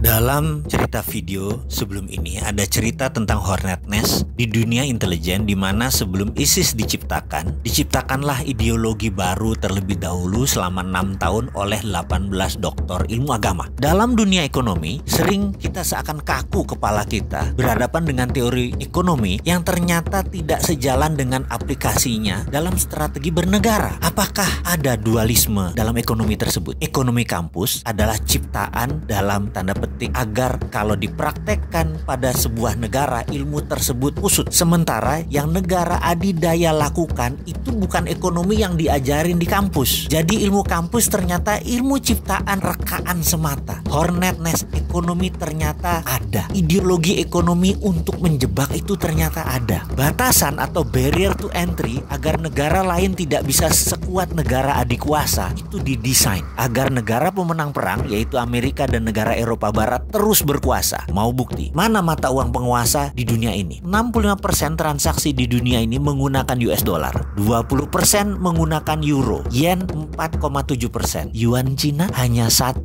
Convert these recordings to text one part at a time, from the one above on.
Dalam cerita video sebelum ini ada cerita tentang Hornet Nest di dunia intelijen, di mana sebelum ISIS diciptakanlah ideologi baru terlebih dahulu selama 6 tahun oleh 18 doktor ilmu agama. Dalam dunia ekonomi, sering kita seakan kaku kepala kita berhadapan dengan teori ekonomi yang ternyata tidak sejalan dengan aplikasinya dalam strategi bernegara. Apakah ada dualisme dalam ekonomi tersebut? Ekonomi kampus adalah ciptaan dalam tanda petik agar kalau dipraktekkan pada sebuah negara ilmu tersebut usut. Sementara yang negara adidaya lakukan itu bukan ekonomi yang diajarin di kampus. Jadi ilmu kampus ternyata ilmu ciptaan rekaan semata. Hornet Nest ekonomi ternyata ada. Ideologi ekonomi untuk menjebak itu ternyata ada. Batasan atau barrier to entry agar negara lain tidak bisa sekuat negara adik kuasa itu didesain agar negara pemenang perang yaitu Amerika dan negara Eropa Barat terus berkuasa. Mau bukti? Mana mata uang penguasa di dunia ini? 65% transaksi di dunia ini menggunakan US dollar, 20% menggunakan euro, yen 4,7%, yuan Cina hanya 1,9%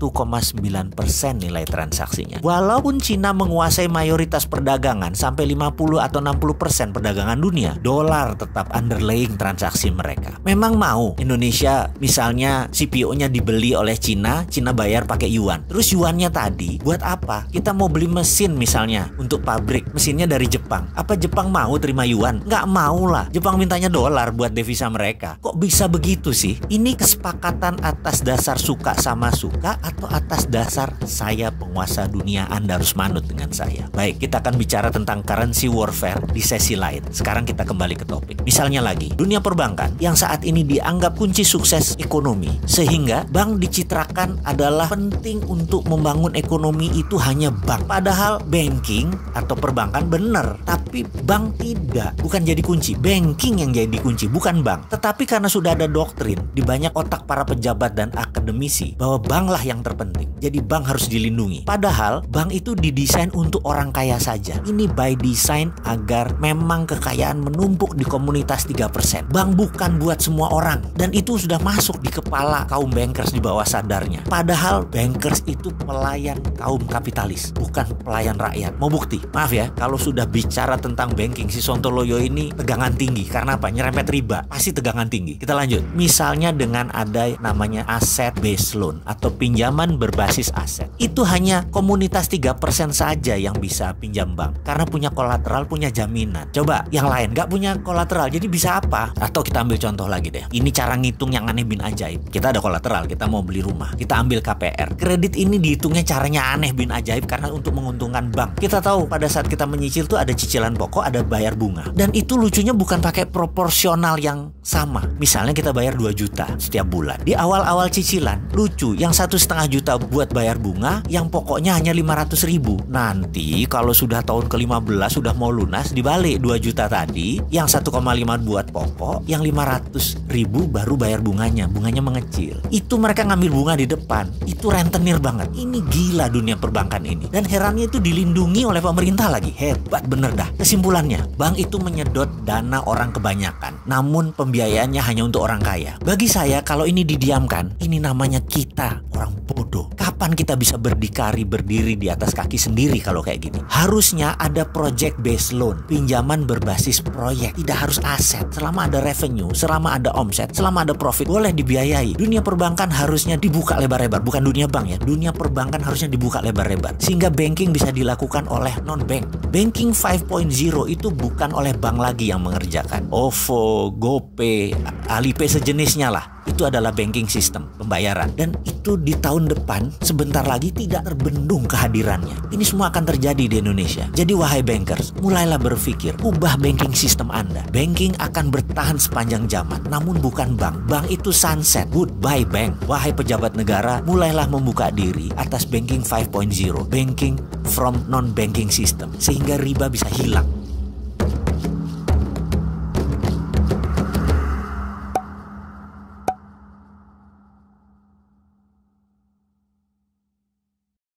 nilai transaksinya. Walaupun Cina menguasai mayoritas perdagangan sampai 50 atau 60% perdagangan dunia, dolar tetap underlying transaksi mereka. Memang mau Indonesia misalnya CPO-nya dibeli oleh Cina, Cina bayar pakai yuan. Terus yuannya tadi buat apa? Kita mau beli mesin misalnya untuk pabrik, mesinnya dari Jepang. Apa Jepang mau terima yuan? Nggak mau lah. Jepang mintanya dolar buat devisa mereka. Kok bisa begitu sih? Ini kesepakatan atas dasar suka sama suka atau atas dasar saya penguasa dunia, Anda harus manut dengan saya? Baik, kita akan bicara tentang currency warfare di sesi lain. Sekarang kita kembali ke topik. Misalnya lagi, dunia perbankan yang saat ini dianggap kunci sukses ekonomi, sehingga bank dicitrakan adalah penting untuk membangun ekonomi itu hanya bank. Padahal banking atau perbankan benar, tapi bank tidak. Bukan jadi kunci. Banking yang jadi kunci, bukan bank. Tetapi karena sudah ada doktrin di banyak otak para pejabat dan akademisi bahwa banklah yang terpenting, jadi bank harus dilindungi. Padahal bank itu didesain untuk orang kaya saja. Ini by design agar memang kekayaan menumpuk di komunitas 3%. Bank bukan buat semua orang. Dan itu sudah masuk di kepala kaum bankers di bawah sadarnya. Padahal bankers itu pelayan kaum kapitalis, bukan pelayan rakyat. Mau bukti? Maaf ya, kalau sudah bicara tentang banking, si Sontoloyo ini tegangan tinggi. Karena apa? Nyerempet riba, pasti tegangan tinggi. Kita lanjut. Misalnya dengan ada namanya asset based loan atau pinjaman berbasis aset. Itu hanya komunitas 3% saja yang bisa pinjam bank. Karena punya kolateral, punya jaminan. Coba yang lain nggak punya kolateral, jadi bisa apa? Atau kita ambil contoh lagi deh. Ini cara ngitung yang aneh bin ajaib. Kita ada kolateral, kita mau beli rumah. Kita ambil KPR. Kredit ini dihitungnya caranya aneh bin ajaib karena untuk menguntungkan bank. Kita tahu pada saat kita menyicil tuh ada cicilan pokok, ada bayar bunga. Dan itu lucunya bukan pakai proporsional yang sama. Misalnya kita bayar 2 juta setiap bulan. Di awal-awal cicilan, lucu. Yang 1,5 juta buat bayar bunga, yang pokoknya hanya 500.000. Nanti kalau sudah tahun ke-15 sudah mau lunas, dibalik 2 juta tadi, yang 1,5 buat pokok, yang 500.000 baru bayar bunganya. Bunganya mengecil. Itu mereka ngambil bunga di depan. Itu rentenir banget. Ini gila dunia perbankan ini. Dan herannya itu dilindungi oleh pemerintah lagi. Hebat bener dah. Kesimpulannya, bank itu menyedot dana orang kebanyakan. Namun pembiayaannya hanya untuk orang kaya. Bagi saya, kalau ini didiamkan, ini namanya kita orang bodoh. Kapan kita bisa berdiri di atas kaki sendiri kalau kayak gini? Harusnya ada project based loan, pinjaman berbasis proyek. Tidak harus aset. Selama ada revenue, selama ada omset, selama ada profit, boleh dibiayai. Dunia perbankan harusnya dibuka lebar-lebar. Bukan dunia bank ya. Dunia perbankan harusnya dibuka lebar-lebar. Sehingga banking bisa dilakukan oleh non-bank. Banking 5.0 itu bukan oleh bank lagi yang mengerjakan. OVO, GoPay, Alipay sejenisnya lah. Itu adalah banking system pembayaran. Dan itu di tahun depan sebentar lagi tidak terbendung kehadirannya. Ini semua akan terjadi di Indonesia. Jadi wahai bankers, mulailah berpikir, ubah banking system Anda. Banking akan bertahan sepanjang zaman, namun bukan bank. Bank itu sunset. Goodbye bank. Wahai pejabat negara, mulailah membuka diri atas banking 5.0. Banking from non-banking system. Sehingga riba bisa hilang.